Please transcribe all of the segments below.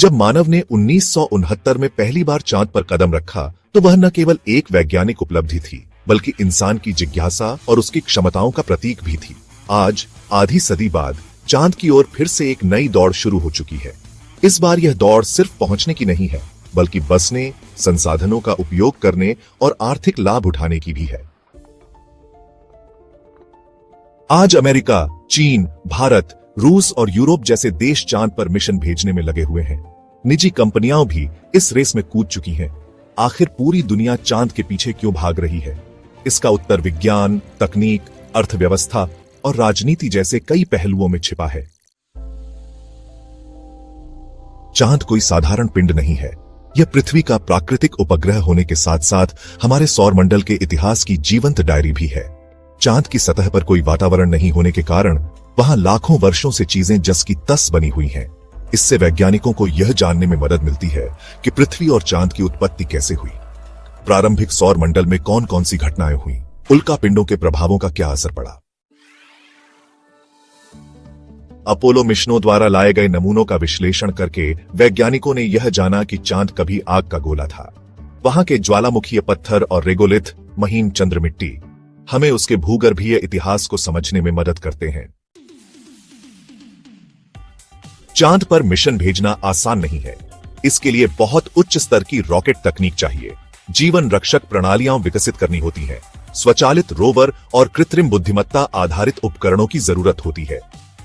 जब मानव ने 1969 में पहली बार चांद पर कदम रखा तो वह न केवल एक वैज्ञानिक उपलब्धि थी बल्कि इंसान की जिज्ञासा और उसकी क्षमताओं का प्रतीक भी थी। आज आधी सदी बाद चांद की ओर फिर से एक नई दौड़ शुरू हो चुकी है। इस बार यह दौड़ सिर्फ पहुंचने की नहीं है बल्कि बसने, संसाधनों का उपयोग करने और आर्थिक लाभ उठाने की भी है। आज अमेरिका, चीन, भारत, रूस और यूरोप जैसे देश चांद पर मिशन भेजने में लगे हुए हैं। निजी कंपनियां भी इस रेस में कूद चुकी हैं। आखिर पूरी दुनिया चांद के पीछे क्यों भाग रही है? इसका उत्तर विज्ञान, तकनीक, अर्थव्यवस्था और राजनीति जैसे कई पहलुओं में छिपा है। चांद कोई साधारण पिंड नहीं है। यह पृथ्वी का प्राकृतिक उपग्रह होने के साथ साथ हमारे सौरमंडल के इतिहास की जीवंत डायरी भी है। चांद की सतह पर कोई वातावरण नहीं होने के कारण वहां लाखों वर्षों से चीजें जस की तस बनी हुई हैं। इससे वैज्ञानिकों को यह जानने में मदद मिलती है कि पृथ्वी और चांद की उत्पत्ति कैसे हुई, प्रारंभिक सौरमंडल में कौन कौन सी घटनाएं हुई, उल्का पिंडों के प्रभावों का क्या असर पड़ा। अपोलो मिशनों द्वारा लाए गए नमूनों का विश्लेषण करके वैज्ञानिकों ने यह जाना कि चांद कभी आग का गोला था। वहां के ज्वालामुखीय पत्थर और रेगोलिथ, महीन चंद्र मिट्टी हमें उसके भूगर्भीय इतिहास को समझने में मदद करते हैं। चांद पर मिशन भेजना आसान नहीं है। इसके लिए बहुत उच्च स्तर की रॉकेट तकनीक चाहिए, जीवन रक्षक प्रणालियां विकसित करनी होती हैं, स्वचालित रोवर और कृत्रिम बुद्धिमत्ता आधारित उपकरणों की जरूरत होती है।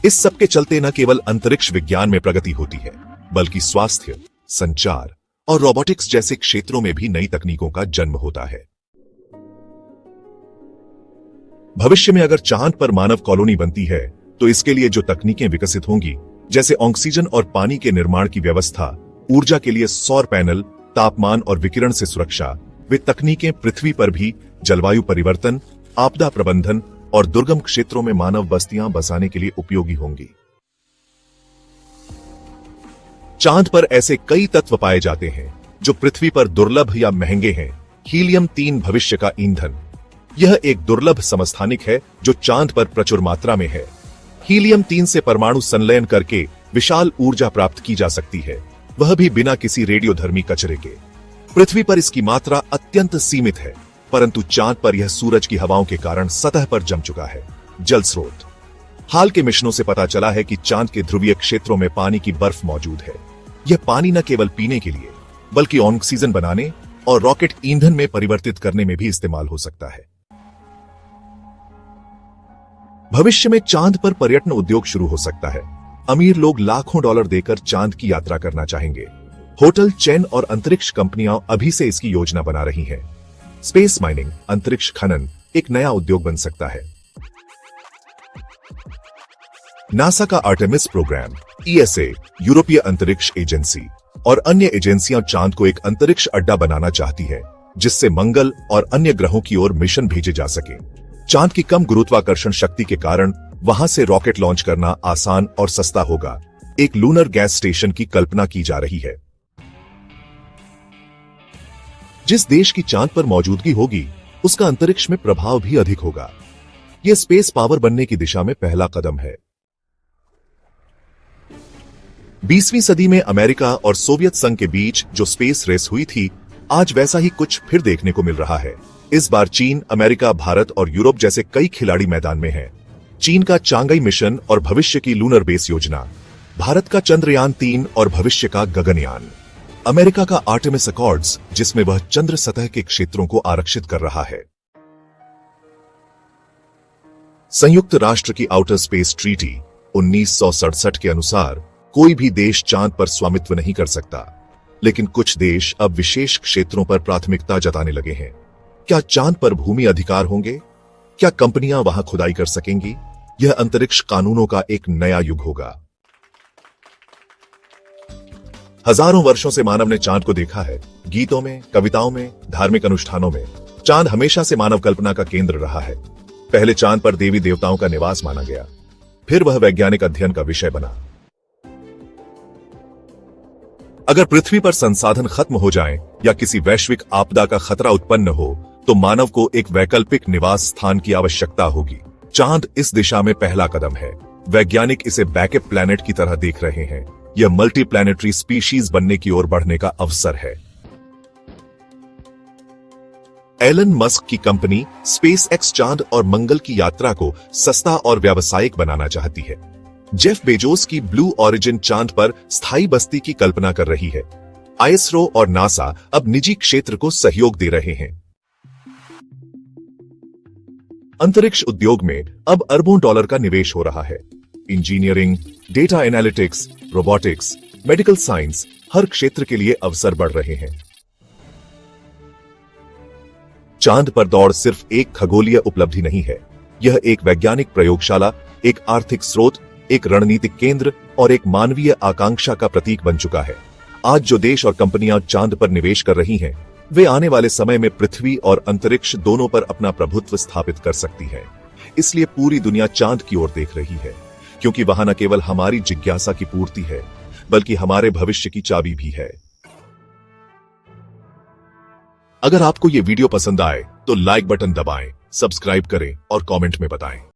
इस सब के चलते न केवल अंतरिक्ष विज्ञान में प्रगति होती है बल्कि स्वास्थ्य, संचार और रोबोटिक्स जैसे क्षेत्रों में भी नई तकनीकों का जन्म होता है। भविष्य में अगर चांद पर मानव कॉलोनी बनती है तो इसके लिए जो तकनीकें विकसित होंगी, जैसे ऑक्सीजन और पानी के निर्माण की व्यवस्था, ऊर्जा के लिए सौर पैनल, तापमान और विकिरण से सुरक्षा, वे तकनीकें पृथ्वी पर भी जलवायु परिवर्तन, आपदा प्रबंधन और दुर्गम क्षेत्रों में मानव बस्तियां बसाने के लिए उपयोगी होंगी। चांद पर ऐसे कई तत्व पाए जाते हैं जो पृथ्वी पर दुर्लभ या महंगे हैं। हीलियम-3 भविष्य का ईंधन। यह एक दुर्लभ समस्थानिक है जो चांद पर प्रचुर मात्रा में है। हीलियम-3 से परमाणु संलयन करके विशाल ऊर्जा प्राप्त की जा सकती है, वह भी बिना किसी रेडियोधर्मी कचरे के। पृथ्वी पर इसकी मात्रा अत्यंत सीमित है, परंतु चांद पर यह सूरज की हवाओं के कारण सतह पर जम चुका है। जल स्रोत। हाल के मिशनों से पता चला है कि चांद के ध्रुवीय क्षेत्रों में पानी की बर्फ मौजूद है। यह पानी न केवल पीने के लिए बल्कि ऑक्सीजन बनाने और रॉकेट ईंधन में परिवर्तित करने में भी इस्तेमाल हो सकता है। भविष्य में चांद पर पर्यटन उद्योग शुरू हो सकता है। अमीर लोग लाखों डॉलर देकर चांद की यात्रा करना चाहेंगे। होटल चेन और अंतरिक्ष कंपनियां अभी से इसकी योजना बना रही हैं। स्पेस माइनिंग, अंतरिक्ष खनन एक नया उद्योग बन सकता है। नासा का आर्टेमिस प्रोग्राम, ईएसए, यूरोपीय अंतरिक्ष एजेंसी और अन्य एजेंसियां चांद को एक अंतरिक्ष अड्डा बनाना चाहती है, जिससे मंगल और अन्य ग्रहों की ओर मिशन भेजे जा सके। चांद की कम गुरुत्वाकर्षण शक्ति के कारण वहां से रॉकेट लॉन्च करना आसान और सस्ता होगा। एक लूनर गैस स्टेशन की कल्पना की जा रही है। जिस देश की चांद पर मौजूदगी होगी, उसका अंतरिक्ष में प्रभाव भी अधिक होगा। यह स्पेस पावर बनने की दिशा में पहला कदम है। 20वीं सदी में अमेरिका और सोवियत संघ के बीच जो स्पेस रेस हुई थी, आज वैसा ही कुछ फिर देखने को मिल रहा है। इस बार चीन, अमेरिका, भारत और यूरोप जैसे कई खिलाड़ी मैदान में हैं। चीन का चांगई मिशन और भविष्य की लूनर बेस योजना, भारत का चंद्रयान 3 और भविष्य का गगनयान, अमेरिका का आर्टेमिस अकॉर्ड्स जिसमें वह चंद्र सतह के क्षेत्रों को आरक्षित कर रहा है। संयुक्त राष्ट्र की आउटर स्पेस ट्रीटी 1967 के अनुसार कोई भी देश चांद पर स्वामित्व नहीं कर सकता, लेकिन कुछ देश अब विशेष क्षेत्रों पर प्राथमिकता जताने लगे हैं। क्या चांद पर भूमि अधिकार होंगे? क्या कंपनियां वहां खुदाई कर सकेंगी? यह अंतरिक्ष कानूनों का एक नया युग होगा। हजारों वर्षों से मानव ने चांद को देखा है। गीतों में, कविताओं में, धार्मिक अनुष्ठानों में चांद हमेशा से मानव कल्पना का केंद्र रहा है। पहले चांद पर देवी देवताओं का निवास माना गया, फिर वह वैज्ञानिक अध्ययन का विषय बना। अगर पृथ्वी पर संसाधन खत्म हो जाएं या किसी वैश्विक आपदा का खतरा उत्पन्न हो, तो मानव को एक वैकल्पिक निवास स्थान की आवश्यकता होगी। चांद इस दिशा में पहला कदम है। वैज्ञानिक इसे बैकअप प्लैनेट की तरह देख रहे हैं। यह मल्टीप्लैनेटरी स्पीशीज बनने की ओर बढ़ने का अवसर है। एलन मस्क की कंपनी स्पेसएक्स चांद और मंगल की यात्रा को सस्ता और व्यावसायिक बनाना चाहती है। जेफ बेजोस की ब्लू ओरिजिन चांद पर स्थायी बस्ती की कल्पना कर रही है। आईएसआरओ और नासा अब निजी क्षेत्र को सहयोग दे रहे हैं। अंतरिक्ष उद्योग में अब अरबों डॉलर का निवेश हो रहा है। Engineering, data analytics, robotics, medical science, हर क्षेत्र के लिए अवसर बढ़ रहे हैं। चांद पर दौड़ सिर्फ एक खगोलीय उपलब्धि नहीं है, यह एक वैज्ञानिक प्रयोगशाला, एक आर्थिक स्रोत, एक रणनीतिक केंद्र और एक मानवीय आकांक्षा का प्रतीक बन चुका है। आज जो देश और कंपनियां चांद पर निवेश कर रही हैं, वे आने वाले समय में पृथ्वी और अंतरिक्ष दोनों पर अपना प्रभुत्व स्थापित कर सकती है। इसलिए पूरी दुनिया चांद की ओर देख रही है, क्योंकि वहां न केवल हमारी जिज्ञासा की पूर्ति है, बल्कि हमारे भविष्य की चाबी भी है। अगर आपको यह वीडियो पसंद आए तो लाइक बटन दबाएं, सब्सक्राइब करें और कमेंट में बताएं।